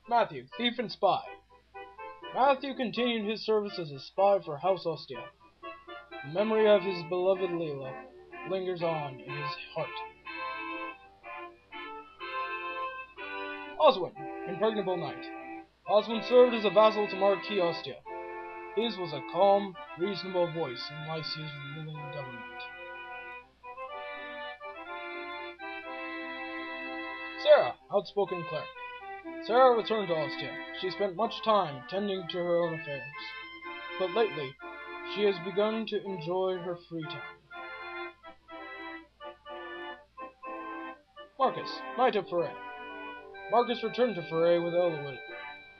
Matthew, thief and spy. Matthew continued his service as a spy for House Ostia. The memory of his beloved Leela lingers on in his heart. Oswin, impregnable knight. Oswin served as a vassal to Marquis Ostia. His was a calm, reasonable voice in Lycia's ruling government. Sarah, outspoken cleric. Sarah returned to Ostia. She spent much time tending to her own affairs, but lately she has begun to enjoy her free time. Marcus, Knight of Foray. Marcus returned to Foray with Elwood,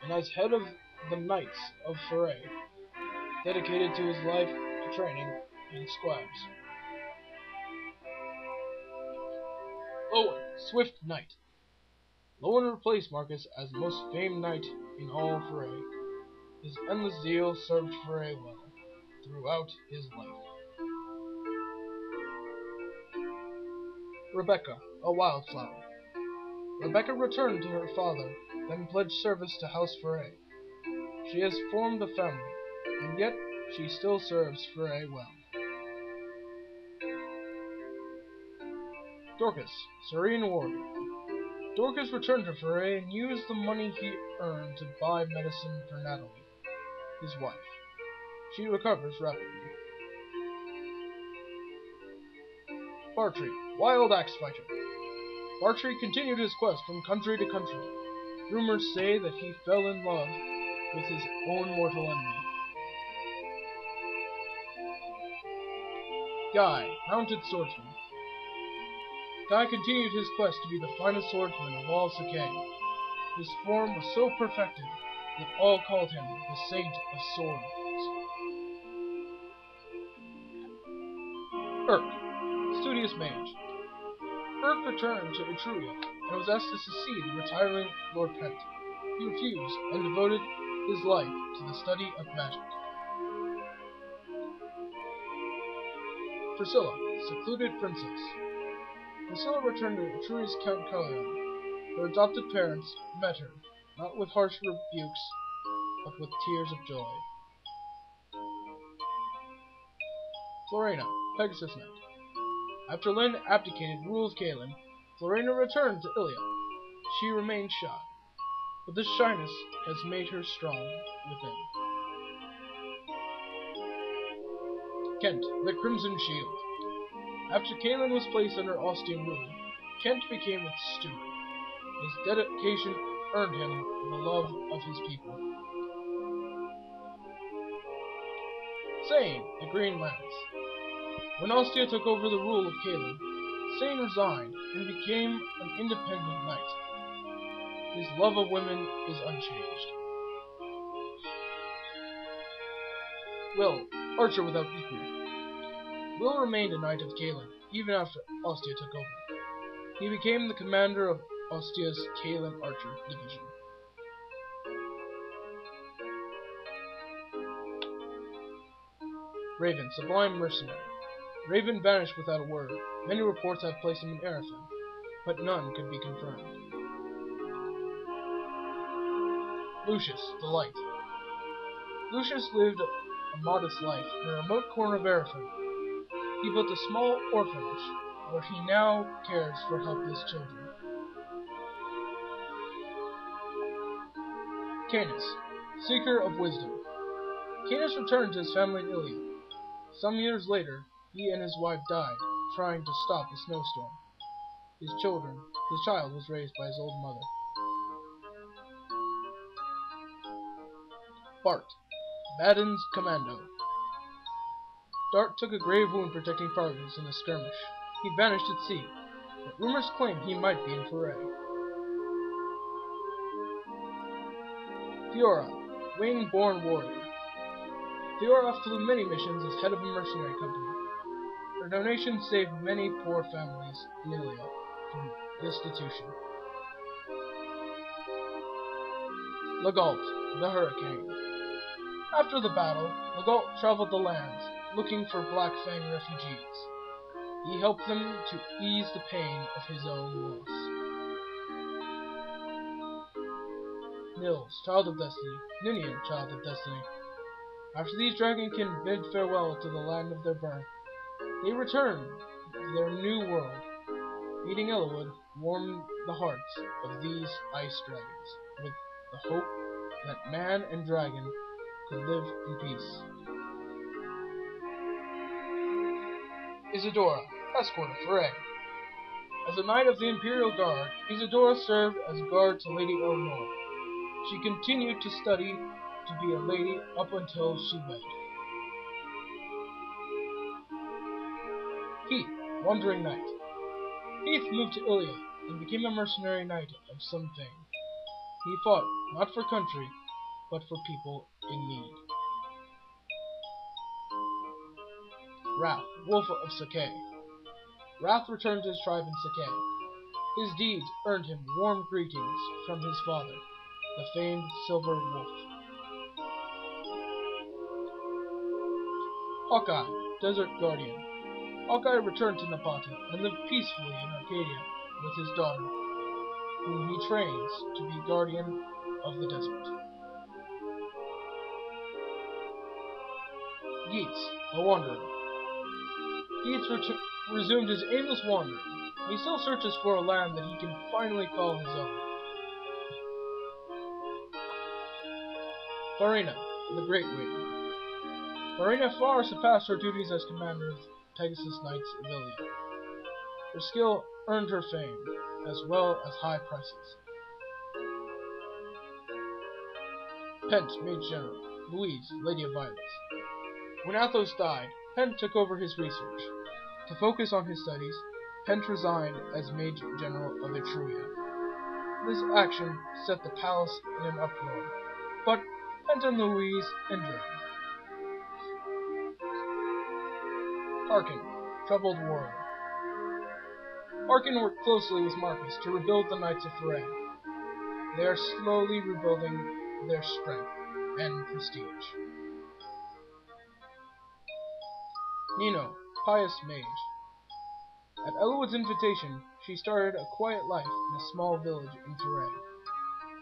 and as head of the Knights of Foray, dedicated to his life to training and squibs. Lowen, Swift Knight. Lowen replaced Marcus as the most famed knight in all Foray. His endless zeal served Foray well throughout his life. Rebecca, a wildflower. Rebecca returned to her father, then pledged service to House Foray. She has formed a family, and yet she still serves Foray well. Dorcas, serene warrior. Dorcas returned to Foray and used the money he earned to buy medicine for Natalie, his wife. She recovers rapidly. Bartrey, wild axe fighter. Bartrey continued his quest from country to country. Rumors say that he fell in love with his own mortal enemy. Guy, mounted swordsman. Guy continued his quest to be the finest swordsman of all Sakay. His form was so perfected that all called him the Saint of Swords. Urk, studious mage. Urk returned to Etruria and was asked to succeed the retiring Lord Pent. He refused and devoted his life to the study of magic. Priscilla, secluded princess. Priscilla returned to Etruria's Count Calion. Her adopted parents met her, not with harsh rebukes, but with tears of joy. Florena, Pegasus Knight. After Lyn abdicated rule of Caelin, Florena returned to Ilia. She remained shy, but this shyness has made her strong within. Kent, the Crimson Shield. After Caelin was placed under Ostian rule, Kent became its steward. His dedication earned him the love of his people. Sain, the Green Lance. When Ostia took over the rule of Caelin, Sain resigned and became an independent knight. His love of women is unchanged. Will, archer without equal. Will remained a knight of Caelin, even after Ostia took over. He became the commander of Ostia's Caelin Archer Division. Raven, Sublime Mercenary. Raven vanished without a word. Many reports have placed him in Erethen, but none could be confirmed. Lucius, the Light. Lucius lived a modest life in a remote corner of Erethen. He built a small orphanage, where he now cares for helpless children. Canis, Seeker of Wisdom. Canis returned to his family in Ilia. Some years later, he and his wife died, trying to stop a snowstorm. His child was raised by his old mother. Bart, Baden's Commando. Dart took a grave wound protecting Fargus in a skirmish. He vanished at sea, but rumors claim he might be in Foray. Fiora, Wing-born warrior. Fiora flew many missions as head of a mercenary company. Her donations saved many poor families in Ilia from destitution. Legault, the Hurricane. After the battle, Legault traveled the lands, looking for Black Fang refugees. He helped them to ease the pain of his own loss. Nils, child of destiny, Ninian, child of destiny. After these dragonkin bid farewell to the land of their birth, they returned to their new world. Meeting Eliwood warmed the hearts of these ice dragons with the hope that man and dragon could live in peace. Isadora, escort of Foray. As a knight of the Imperial Guard, Isadora served as guard to Lady Eleanor. She continued to study to be a lady up until she wed. Heath, wandering knight. Heath moved to Ilia and became a mercenary knight of some fame. He fought not for country, but for people in need. Wrath, wolf of Sakay. Wrath returned to his tribe in Sakay. His deeds earned him warm greetings from his father, the famed Silver Wolf. Hawkeye, Desert Guardian. Hawkeye returned to Napata and lived peacefully in Arcadia with his daughter, whom he trains to be guardian of the desert. Geats, a wanderer. Geats resumed his aimless wandering. He still searches for a land that he can finally call his own. Farina, the Great Wing. Farina far surpassed her duties as commander of Pegasus Knights of Ilia. Her skill earned her fame, as well as high prices. Pent, Mage General. Louise, Lady of Violets. When Athos died, Pent took over his research. To focus on his studies, Pent resigned as Mage General of Etruria. This action set the palace in an uproar, but Pent and Louise endured. Harkin, Troubled Warrior. Harkin worked closely with Marcus to rebuild the Knights of Foray. They are slowly rebuilding their strength and prestige. Nino, Pious Mage. At Eliwood's invitation, she started a quiet life in a small village in Foray.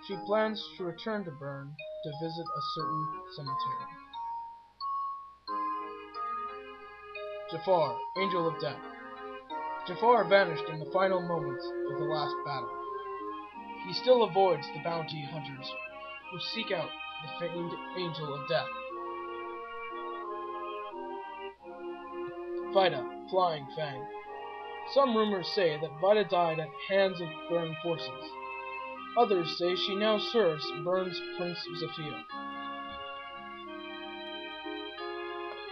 She plans to return to Bern to visit a certain cemetery. Jafar, Angel of Death. Jafar vanished in the final moments of the last battle. He still avoids the bounty hunters who seek out the famed Angel of Death. Vida, Flying Fang. Some rumors say that Vida died at hands of Bern forces. Others say she now serves Bern's Prince Zafio.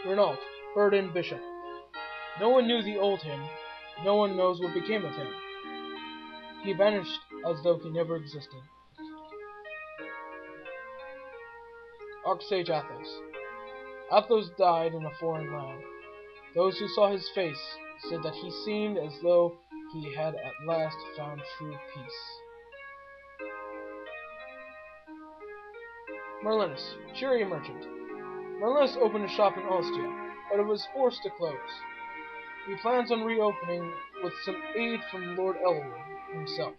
Renault, Burden Bishop. No one knew the old him. No one knows what became of him. He vanished as though he never existed. Archsage Athos. Athos died in a foreign land. Those who saw his face said that he seemed as though he had at last found true peace. Merlinus, Cheery Merchant. Merlinus opened a shop in Ostia, but it was forced to close. He plans on reopening with some aid from Lord Eliwood himself.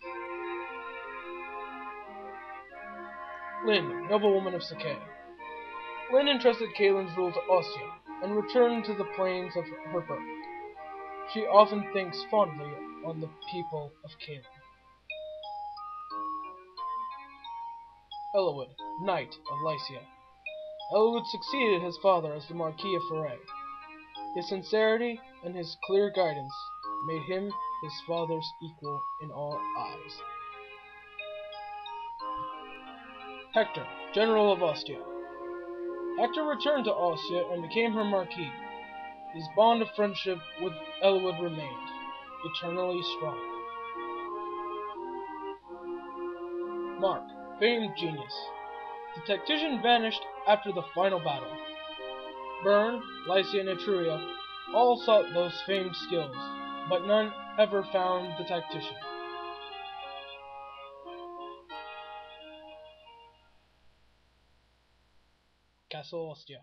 Lynn, Noblewoman of Sakay. Lynn entrusted Kaelin's rule to Ostia, and returned to the plains of her birth. She often thinks fondly on the people of Kaelin. Eliwood, Knight of Lycia. Eliwood succeeded his father as the Marquis of Foray. His sincerity and his clear guidance made him his father's equal in all eyes. Hector, General of Ostia. Hector returned to Ostia and became her Marquis. His bond of friendship with Eliwood remained, eternally strong. Mark, famed genius. The tactician vanished after the final battle. Bern, Lycia, and Etruria all sought those famed skills, but none ever found the tactician. Castle Ostia.